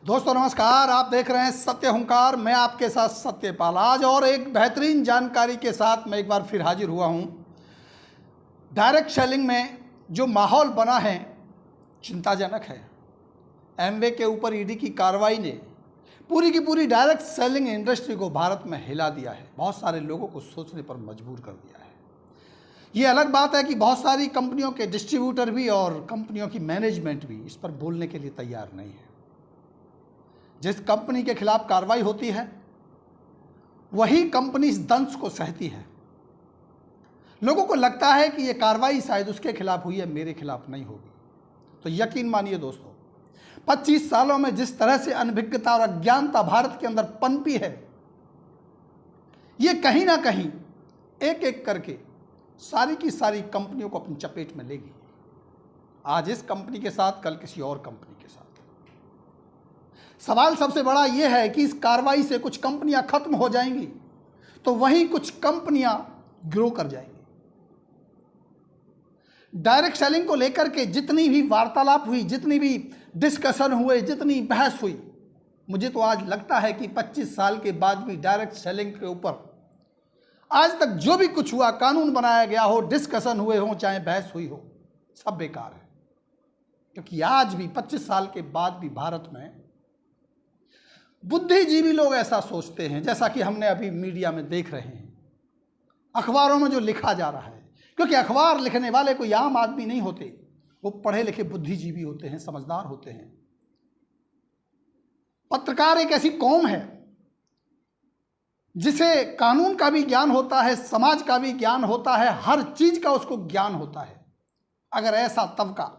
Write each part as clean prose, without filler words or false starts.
दोस्तों नमस्कार, आप देख रहे हैं सत्य हुंकार। मैं आपके साथ सत्यपाल। आज और एक बेहतरीन जानकारी के साथ मैं एक बार फिर हाजिर हुआ हूं। डायरेक्ट सेलिंग में जो माहौल बना है चिंताजनक है। एमवे के ऊपर ईडी की कार्रवाई ने पूरी की पूरी डायरेक्ट सेलिंग इंडस्ट्री को भारत में हिला दिया है। बहुत सारे लोगों को सोचने पर मजबूर कर दिया है। ये अलग बात है कि बहुत सारी कंपनियों के डिस्ट्रीब्यूटर भी और कंपनियों की मैनेजमेंट भी इस पर बोलने के लिए तैयार नहीं है। जिस कंपनी के खिलाफ कार्रवाई होती है वही कंपनी इस दंश को सहती है। लोगों को लगता है कि यह कार्रवाई शायद उसके खिलाफ हुई है, मेरे खिलाफ नहीं होगी। तो यकीन मानिए दोस्तों, 25 सालों में जिस तरह से अनभिज्ञता और अज्ञानता भारत के अंदर पनपी है, यह कहीं ना कहीं एक एक करके सारी की सारी कंपनियों को अपनी चपेट में लेगी। आज इस कंपनी के साथ, कल किसी और कंपनी के साथ। सवाल सबसे बड़ा यह है कि इस कार्रवाई से कुछ कंपनियां खत्म हो जाएंगी तो वहीं कुछ कंपनियां ग्रो कर जाएंगी। डायरेक्ट सेलिंग को लेकर के जितनी भी वार्तालाप हुई, जितनी भी डिस्कशन हुए, जितनी बहस हुई, मुझे तो आज लगता है कि 25 साल के बाद भी डायरेक्ट सेलिंग के ऊपर आज तक जो भी कुछ हुआ, कानून बनाया गया हो, डिस्कशन हुए हो, चाहे बहस हुई हो, सब बेकार है। क्योंकि आज भी 25 साल के बाद भी भारत में बुद्धिजीवी लोग ऐसा सोचते हैं, जैसा कि हमने अभी मीडिया में देख रहे हैं, अखबारों में जो लिखा जा रहा है। क्योंकि अखबार लिखने वाले कोई आम आदमी नहीं होते, वो पढ़े लिखे बुद्धिजीवी होते हैं, समझदार होते हैं। पत्रकार एक ऐसी कौम है जिसे कानून का भी ज्ञान होता है, समाज का भी ज्ञान होता है, हर चीज का उसको ज्ञान होता है। अगर ऐसा तबका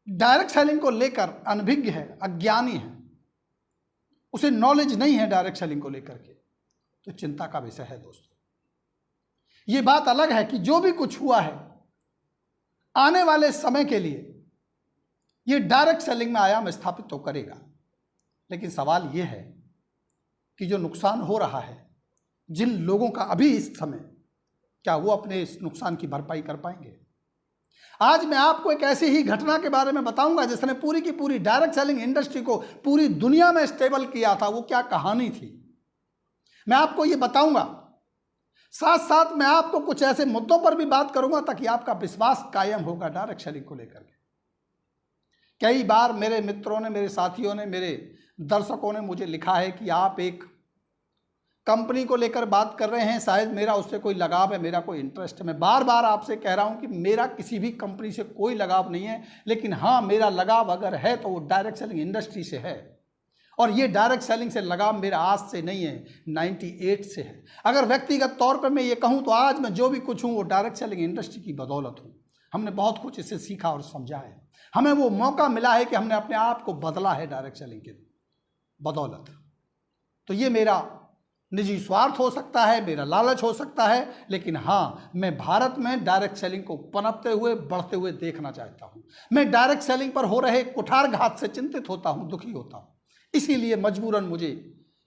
डायरेक्ट सेलिंग को लेकर अनभिज्ञ है, अज्ञानी है, उसे नॉलेज नहीं है डायरेक्ट सेलिंग को लेकर के, तो चिंता का विषय है दोस्तों। यह बात अलग है कि जो भी कुछ हुआ है, आने वाले समय के लिए यह डायरेक्ट सेलिंग में आयाम स्थापित तो करेगा। लेकिन सवाल यह है कि जो नुकसान हो रहा है जिन लोगों का अभी इस समय, क्या वो अपने इस नुकसान की भरपाई कर पाएंगे? आज मैं आपको एक ऐसी ही घटना के बारे में बताऊंगा जिसने पूरी की पूरी डायरेक्ट सेलिंग इंडस्ट्री को पूरी दुनिया में स्टेबल किया था। वो क्या कहानी थी, मैं आपको ये बताऊंगा। साथ साथ मैं आपको कुछ ऐसे मुद्दों पर भी बात करूंगा ताकि आपका विश्वास कायम होगा डायरेक्ट सेलिंग को लेकर के। कई बार मेरे मित्रों ने, मेरे साथियों ने, मेरे दर्शकों ने मुझे लिखा है कि आप एक कंपनी को लेकर बात कर रहे हैं, शायद मेरा उससे कोई लगाव है, मेरा कोई इंटरेस्ट है। मैं बार बार आपसे कह रहा हूं कि मेरा किसी भी कंपनी से कोई लगाव नहीं है, लेकिन हाँ, मेरा लगाव अगर है तो वो डायरेक्ट सेलिंग इंडस्ट्री से है। और ये डायरेक्ट सेलिंग से लगाव मेरा आज से नहीं है, 98 से है। अगर व्यक्तिगत तौर पर मैं ये कहूँ तो आज मैं जो भी कुछ हूँ वो डायरेक्ट सेलिंग इंडस्ट्री की बदौलत हूँ। हमने बहुत कुछ इससे सीखा और समझा है। हमें वो मौका मिला है कि हमने अपने आप को बदला है डायरेक्ट सेलिंग के बदौलत। तो ये मेरा निजी स्वार्थ हो सकता है, मेरा लालच हो सकता है, लेकिन हाँ, मैं भारत में डायरेक्ट सेलिंग को पनपते हुए, बढ़ते हुए देखना चाहता हूँ। मैं डायरेक्ट सेलिंग पर हो रहे कुठारघात से चिंतित होता हूँ, दुखी होता हूँ। इसीलिए मजबूरन मुझे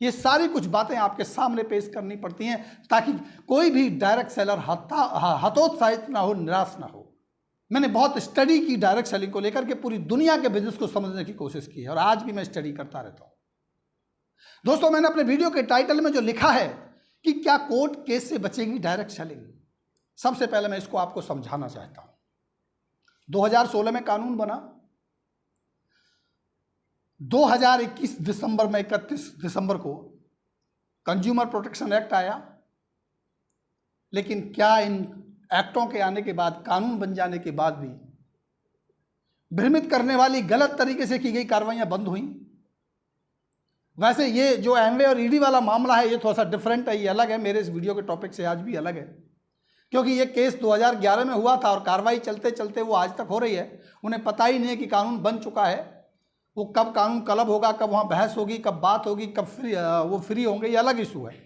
ये सारी कुछ बातें आपके सामने पेश करनी पड़ती हैं ताकि कोई भी डायरेक्ट सेलर हतोत्साहित ना हो, निराश ना हो। मैंने बहुत स्टडी की डायरेक्ट सेलिंग को लेकर के, पूरी दुनिया के बिजनेस को समझने की कोशिश की है और आज भी मैं स्टडी करता रहता हूँ। दोस्तों, मैंने अपने वीडियो के टाइटल में जो लिखा है कि क्या कोर्ट केस से बचेगी डायरेक्ट सेलिंग, सबसे पहले मैं इसको आपको समझाना चाहता हूं। 2016 में कानून बना, 2021 दिसंबर में 31 दिसंबर को कंज्यूमर प्रोटेक्शन एक्ट आया। लेकिन क्या इन एक्टों के आने के बाद, कानून बन जाने के बाद भी भ्रमित करने वाली, गलत तरीके से की गई कार्रवाइयां बंद हुई? वैसे ये जो एमवे और ईडी वाला मामला है, ये थोड़ा सा डिफरेंट है, ये अलग है, मेरे इस वीडियो के टॉपिक से आज भी अलग है। क्योंकि ये केस 2011 में हुआ था और कार्रवाई चलते चलते वो आज तक हो रही है। उन्हें पता ही नहीं है कि कानून बन चुका है। वो कब कानून क्लब होगा, कब वहाँ बहस होगी, कब बात होगी, कब वो फ्री होंगे, ये अलग इशू है।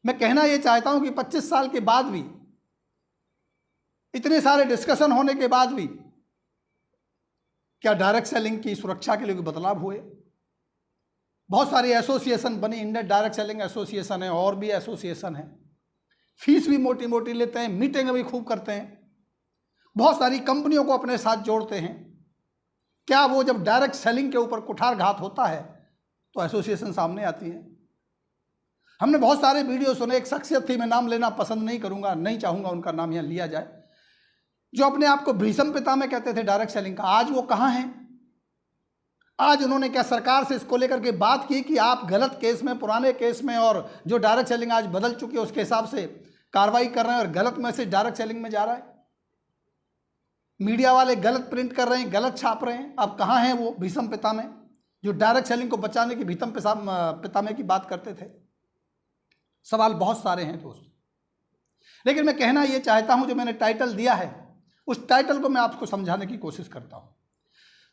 मैं कहना ये चाहता हूँ कि 25 साल के बाद भी, इतने सारे डिस्कशन होने के बाद भी, क्या डायरेक्ट सेलिंग की सुरक्षा के लिए कोई बदलाव हुए? बहुत सारी एसोसिएशन बनी, इंडियन डायरेक्ट सेलिंग एसोसिएशन है, और भी एसोसिएशन है। फीस भी मोटी मोटी लेते हैं, मीटिंग भी खूब करते हैं, बहुत सारी कंपनियों को अपने साथ जोड़ते हैं। क्या वो जब डायरेक्ट सेलिंग के ऊपर कुठारघात होता है तो एसोसिएशन सामने आती है? हमने बहुत सारे वीडियो सुने। एक शख्सियत थी, मैं नाम लेना पसंद नहीं करूंगा, नहीं चाहूंगा उनका नाम यहाँ लिया जाए, जो अपने आप को भीषम पितामह कहते थे डायरेक्ट सेलिंग का। आज वो कहाँ हैं? आज उन्होंने क्या सरकार से इसको लेकर के बात की कि आप गलत केस में, पुराने केस में, और जो डायरेक्ट सेलिंग आज बदल चुकी है उसके हिसाब से कार्रवाई कर रहे हैं और गलत मैसेज डायरेक्ट सेलिंग में जा रहा है? मीडिया वाले गलत प्रिंट कर रहे हैं, गलत छाप रहे हैं। अब कहाँ हैं वो भीषम पितामह जो डायरेक्ट सेलिंग को बचाने की भीषम पितामह की बात करते थे? सवाल बहुत सारे हैं दोस्तों, लेकिन मैं कहना ये चाहता हूं, जो मैंने टाइटल दिया है उस टाइटल को मैं आपको समझाने की कोशिश करता हूं।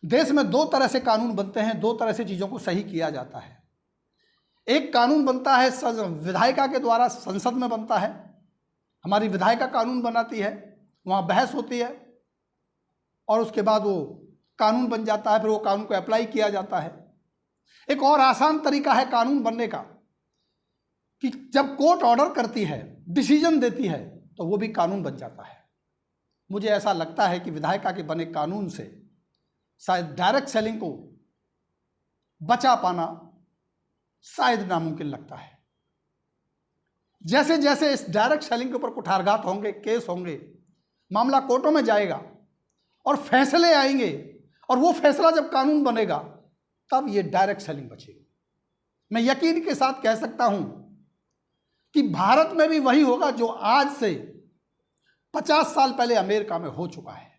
देश में दो तरह से कानून बनते हैं, दो तरह से चीज़ों को सही किया जाता है। एक कानून बनता है विधायिका के द्वारा, संसद में बनता है, हमारी विधायिका कानून बनाती है, वहाँ बहस होती है और उसके बाद वो कानून बन जाता है, फिर वो कानून को अप्लाई किया जाता है। एक और आसान तरीका है कानून बनने का कि जब कोर्ट ऑर्डर करती है, डिसीजन देती है, तो वो भी कानून बन जाता है। मुझे ऐसा लगता है कि विधायिका के बने कानून से शायद डायरेक्ट सेलिंग को बचा पाना शायद नामुमकिन लगता है। जैसे जैसे इस डायरेक्ट सेलिंग के ऊपर कुठारघात होंगे, केस होंगे, मामला कोर्टों में जाएगा और फैसले आएंगे, और वो फैसला जब कानून बनेगा तब ये डायरेक्ट सेलिंग बचेगी। मैं यकीन के साथ कह सकता हूं कि भारत में भी वही होगा जो आज से 50 साल पहले अमेरिका में हो चुका है।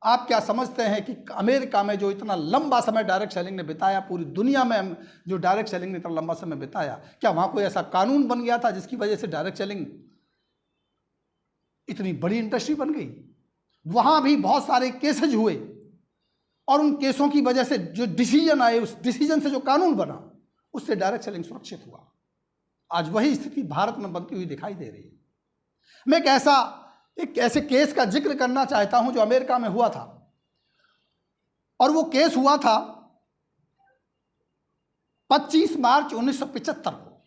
आप क्या समझते हैं कि अमेरिका में जो इतना लंबा समय डायरेक्ट सेलिंग ने बिताया, पूरी दुनिया में जो डायरेक्ट सेलिंग ने इतना लंबा समय बिताया, क्या वहां कोई ऐसा कानून बन गया था जिसकी वजह से डायरेक्ट सेलिंग इतनी बड़ी इंडस्ट्री बन गई? वहां भी बहुत सारे केसेज हुए और उन केसों की वजह से जो डिसीजन आए, उस डिसीजन से जो कानून बना, उससे डायरेक्ट सेलिंग सुरक्षित हुआ। आज वही स्थिति भारत में बनती हुई दिखाई दे रही है। मैं एक ऐसे केस का जिक्र करना चाहता हूं जो अमेरिका में हुआ था, और वो केस हुआ था 25 मार्च 1975 को।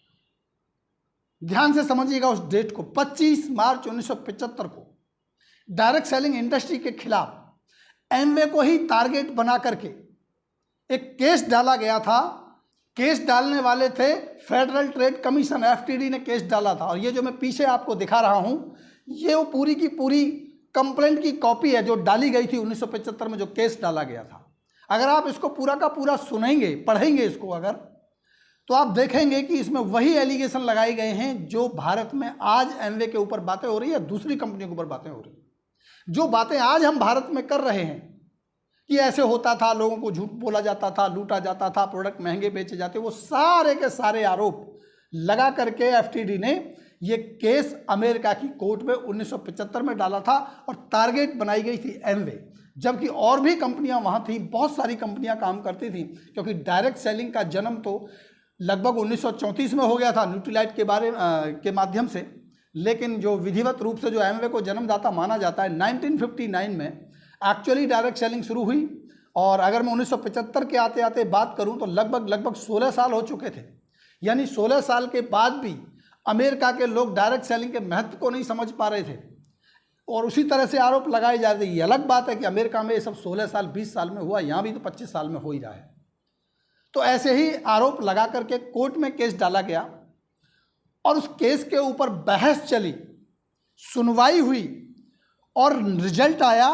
ध्यान से समझिएगा उस डेट को, 25 मार्च 1975 को डायरेक्ट सेलिंग इंडस्ट्री के खिलाफ एमवे को ही टारगेट बना करके एक केस डाला गया था। केस डालने वाले थे फेडरल ट्रेड कमीशन, एफटीडी ने केस डाला था। और ये जो मैं पीछे आपको दिखा रहा हूं, ये वो पूरी की पूरी कंप्लेंट की कॉपी है जो डाली गई थी 1975 में, जो केस डाला गया था। अगर आप इसको पूरा का पूरा सुनेंगे, पढ़ेंगे इसको अगर, तो आप देखेंगे कि इसमें वही एलिगेशन लगाए गए हैं जो भारत में आज एमवे के ऊपर बातें हो रही है, दूसरी कंपनियों के ऊपर बातें हो रही है। जो बातें आज हम भारत में कर रहे हैं कि ऐसे होता था, लोगों को झूठ बोला जाता था, लूटा जाता था, प्रोडक्ट महंगे बेचे जाते, वो सारे के सारे आरोप लगा करके एफटीडी ने ये केस अमेरिका की कोर्ट में 1975 में डाला था और टारगेट बनाई गई थी एमवे। जबकि और भी कंपनियां वहां थी, बहुत सारी कंपनियां काम करती थी, क्योंकि डायरेक्ट सेलिंग का जन्म तो लगभग 1934 में हो गया था न्यूट्रीलाइट के माध्यम से। लेकिन जो विधिवत रूप से जो एमवे को जन्मदाता माना जाता है, 1959 में एक्चुअली डायरेक्ट सेलिंग शुरू हुई। और अगर मैं 1975 के आते आते बात करूं तो लगभग 16 साल हो चुके थे। यानी 16 साल के बाद भी अमेरिका के लोग डायरेक्ट सेलिंग के महत्व को नहीं समझ पा रहे थे और उसी तरह से आरोप लगाए जा रहे थे। ये अलग बात है कि अमेरिका में ये सब 16 साल 20 साल में हुआ, यहाँ भी तो 25 साल में हो ही रहा है। तो ऐसे ही आरोप लगा करके कोर्ट में केस डाला गया और उस केस के ऊपर बहस चली, सुनवाई हुई और रिजल्ट आया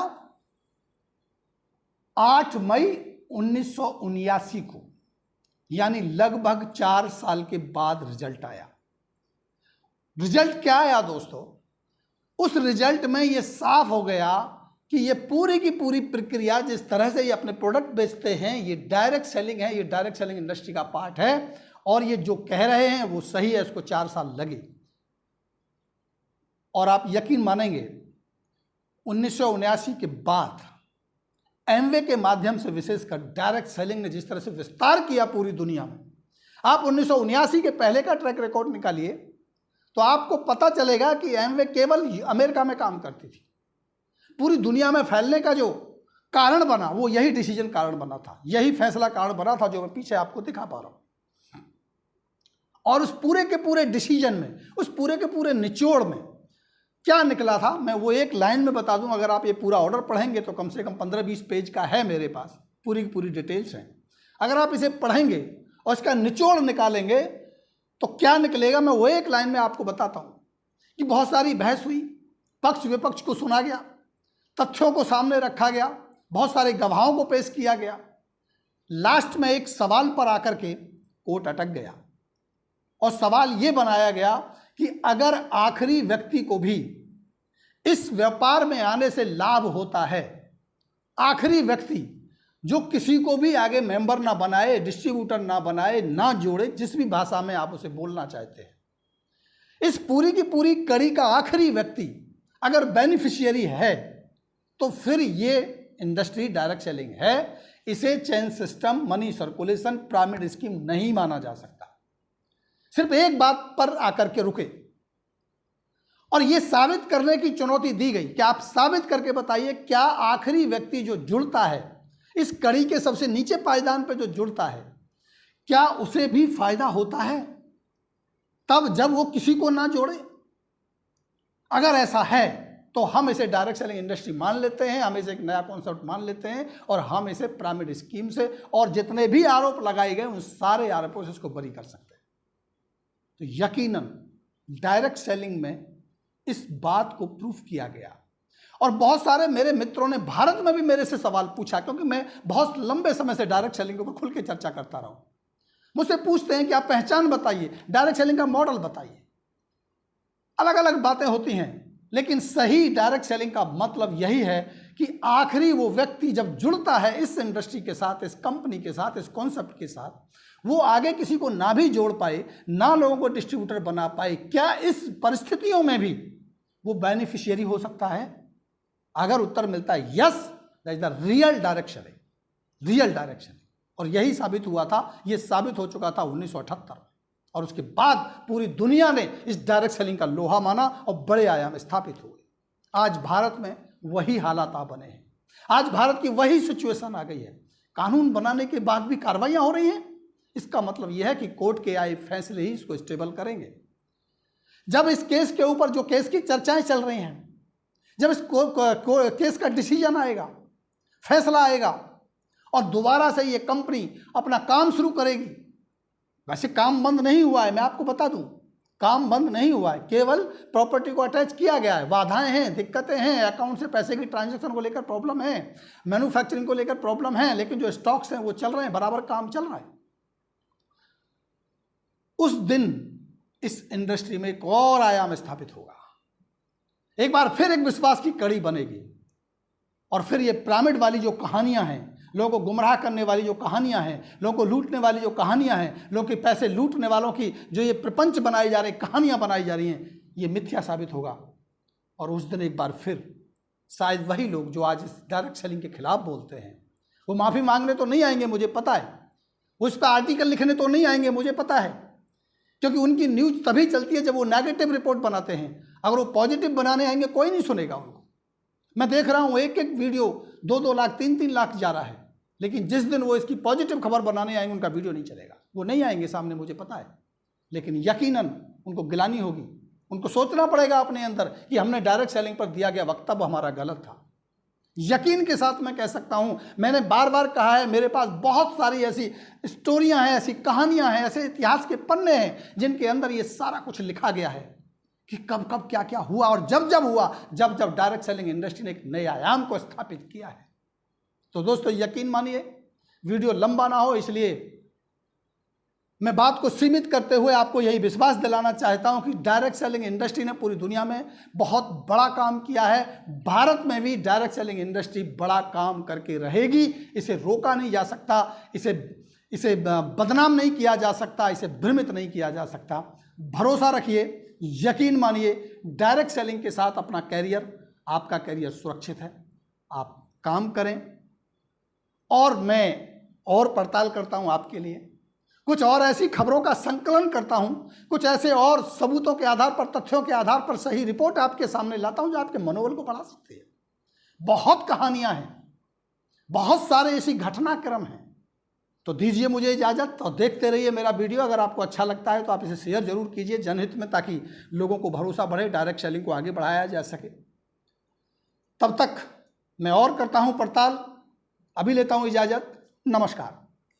8 मई 1979 को, यानी लगभग 4 साल के बाद रिजल्ट आया। रिजल्ट क्या आया दोस्तों? उस रिजल्ट में ये साफ हो गया कि ये पूरी की पूरी प्रक्रिया, जिस तरह से ये अपने प्रोडक्ट बेचते हैं, ये डायरेक्ट सेलिंग है, ये डायरेक्ट सेलिंग इंडस्ट्री का पार्ट है और ये जो कह रहे हैं वो सही है। इसको 4 साल लगे और आप यकीन मानेंगे 1979 के बाद एमवे के माध्यम से विशेषकर डायरेक्ट सेलिंग ने जिस तरह से विस्तार किया पूरी दुनिया में, आप 1979 के पहले का ट्रैक रिकॉर्ड निकालिए तो आपको पता चलेगा कि एमवे केवल अमेरिका में काम करती थी। पूरी दुनिया में फैलने का जो कारण बना वो यही डिसीजन कारण बना था, यही फैसला कारण बना था जो मैं पीछे आपको दिखा पा रहा हूं। और उस पूरे के पूरे डिसीजन में, उस पूरे के पूरे निचोड़ में क्या निकला था मैं वो एक लाइन में बता दूं। अगर आप ये पूरा ऑर्डर पढ़ेंगे तो कम से कम 15-20 पेज का है मेरे पास, पूरी की पूरी डिटेल्स हैं। अगर आप इसे पढ़ेंगे और इसका निचोड़ निकालेंगे तो क्या निकलेगा, मैं वो एक लाइन में आपको बताता हूं कि बहुत सारी बहस हुई, पक्ष विपक्ष को सुना गया, तथ्यों को सामने रखा गया, बहुत सारे गवाहों को पेश किया गया। लास्ट में एक सवाल पर आकर के कोर्ट अटक गया और सवाल ये बनाया गया कि अगर आखिरी व्यक्ति को भी इस व्यापार में आने से लाभ होता है, आखिरी व्यक्ति जो किसी को भी आगे मेंबर ना बनाए, डिस्ट्रीब्यूटर ना बनाए, ना जोड़े, जिस भी भाषा में आप उसे बोलना चाहते हैं, इस पूरी की पूरी कड़ी का आखिरी व्यक्ति अगर बेनिफिशियरी है तो फिर ये इंडस्ट्री डायरेक्ट सेलिंग है। इसे chain system, money circulation, pyramid scheme नहीं माना जा सकता। सिर्फ एक बात पर आकर के रुके और यह साबित करने की चुनौती दी गई कि आप साबित करके बताइए क्या आखिरी व्यक्ति जो जुड़ता है इस कड़ी के सबसे नीचे पायदान पर जो जुड़ता है, क्या उसे भी फायदा होता है तब जब वो किसी को ना जोड़े? अगर ऐसा है तो हम इसे डायरेक्ट सेलिंग इंडस्ट्री मान लेते हैं, हम इसे एक नया कॉन्सेप्ट मान लेते हैं और हम इसे पिरामिड स्कीम से और जितने भी आरोप लगाए गए उन सारे आरोपों से इसको बरी कर सकते हैं। तो यकीनन डायरेक्ट सेलिंग में इस बात को प्रूफ किया गया और बहुत सारे मेरे मित्रों ने भारत में भी मेरे से सवाल पूछा, क्योंकि मैं बहुत लंबे समय से डायरेक्ट सेलिंग के ऊपर खुल के चर्चा करता रहा हूं। मुझसे पूछते हैं कि आप पहचान बताइए, डायरेक्ट सेलिंग का मॉडल बताइए। अलग अलग बातें होती हैं, लेकिन सही डायरेक्ट सेलिंग का मतलब यही है कि आखिरी वो व्यक्ति जब जुड़ता है इस इंडस्ट्री के साथ, इस कंपनी के साथ, इस कॉन्सेप्ट के साथ, वो आगे किसी को ना भी जोड़ पाए, ना लोगों को डिस्ट्रीब्यूटर बना पाए, क्या इस परिस्थितियों में भी वो बेनिफिशियरी हो सकता है? अगर उत्तर मिलता है yes, that is the real direction, real direction. और यही साबित हुआ था, ये साबित हो चुका था 1978 में और उसके बाद पूरी दुनिया ने इस डायरेक्ट सेलिंग का लोहा माना और बड़े आयाम स्थापित हुए। आज भारत में वही हालात आ बने हैं, आज भारत की वही सिचुएशन आ गई है। कानून बनाने के बाद भी कार्रवाइयां हो रही हैं। इसका मतलब यह है कि कोर्ट के आए फैसले ही इसको स्टेबल करेंगे। जब इस केस के ऊपर जो केस की चर्चाएं चल रही हैं, जब इस केस का डिसीजन आएगा, फैसला आएगा और दोबारा से ये कंपनी अपना काम शुरू करेगी, वैसे काम बंद नहीं हुआ है, मैं आपको बता दूं, काम बंद नहीं हुआ है, केवल प्रॉपर्टी को अटैच किया गया है। बाधाएं हैं, दिक्कतें हैं, अकाउंट से पैसे की ट्रांजैक्शन को लेकर प्रॉब्लम है, मैन्युफैक्चरिंग को लेकर प्रॉब्लम है, लेकिन जो स्टॉक्स हैं वो चल रहे हैं, बराबर काम चल रहा है। उस दिन इस इंडस्ट्री में एक और आयाम स्थापित होगा, एक बार फिर एक विश्वास की कड़ी बनेगी और फिर ये पिरामिड वाली जो कहानियां हैं, लोगों को गुमराह करने वाली जो कहानियां हैं, लोगों को लूटने वाली जो कहानियां हैं, लोगों के पैसे लूटने वालों की जो ये प्रपंच बनाए जा रहे, कहानियां बनाई जा रही हैं, ये मिथ्या साबित होगा। और उस दिन एक बार फिर शायद वही लोग जो आज इस डायरेक्ट सेलिंग के खिलाफ बोलते हैं, वो माफ़ी मांगने तो नहीं आएंगे, मुझे पता है, उस पर आर्टिकल लिखने तो नहीं आएंगे, मुझे पता है, क्योंकि उनकी न्यूज़ तभी चलती है जब वो नेगेटिव रिपोर्ट बनाते हैं। अगर वो पॉजिटिव बनाने आएंगे कोई नहीं सुनेगा उनको। मैं देख रहा हूँ एक एक वीडियो 2-2 लाख 3-3 लाख जा रहा है, लेकिन जिस दिन वो इसकी पॉजिटिव खबर बनाने आएंगे उनका वीडियो नहीं चलेगा, वो नहीं आएंगे सामने, मुझे पता है। लेकिन यकीनन उनको गिलानी होगी, उनको सोचना पड़ेगा अपने अंदर कि हमने डायरेक्ट सेलिंग पर दिया गया वक्तव्य हमारा गलत था। यकीन के साथ मैं कह सकता हूं, मैंने बार बार कहा है, मेरे पास बहुत सारी ऐसी स्टोरियां हैं, ऐसी कहानियां हैं, ऐसे इतिहास के पन्ने हैं जिनके अंदर ये सारा कुछ लिखा गया है कि कब कब क्या क्या हुआ और जब जब हुआ, जब जब डायरेक्ट सेलिंग इंडस्ट्री ने एक नए आयाम को स्थापित किया है। तो दोस्तों यकीन मानिए, वीडियो लंबा ना हो इसलिए मैं बात को सीमित करते हुए आपको यही विश्वास दिलाना चाहता हूं कि डायरेक्ट सेलिंग इंडस्ट्री ने पूरी दुनिया में बहुत बड़ा काम किया है। भारत में भी डायरेक्ट सेलिंग इंडस्ट्री बड़ा काम करके रहेगी, इसे रोका नहीं जा सकता, इसे बदनाम नहीं किया जा सकता, इसे भ्रमित नहीं किया जा सकता। भरोसा रखिए, यकीन मानिए, डायरेक्ट सेलिंग के साथ अपना कैरियर, आपका कैरियर सुरक्षित है। आप काम करें और मैं और पड़ताल करता हूं आपके लिए, कुछ और ऐसी खबरों का संकलन करता हूं, कुछ ऐसे और सबूतों के आधार पर, तथ्यों के आधार पर सही रिपोर्ट आपके सामने लाता हूं जो आपके मनोबल को बढ़ा सकती है। बहुत कहानियां हैं, बहुत सारे ऐसी घटनाक्रम हैं तो दीजिए मुझे इजाज़त और देखते रहिए मेरा वीडियो। अगर आपको अच्छा लगता है तो आप इसे शेयर जरूर कीजिए जनहित में, ताकि लोगों को भरोसा बढ़े, डायरेक्ट सेलिंग को आगे बढ़ाया जा सके। तब तक मैं और करता हूं पड़ताल। अभी लेता हूं इजाज़त। नमस्कार।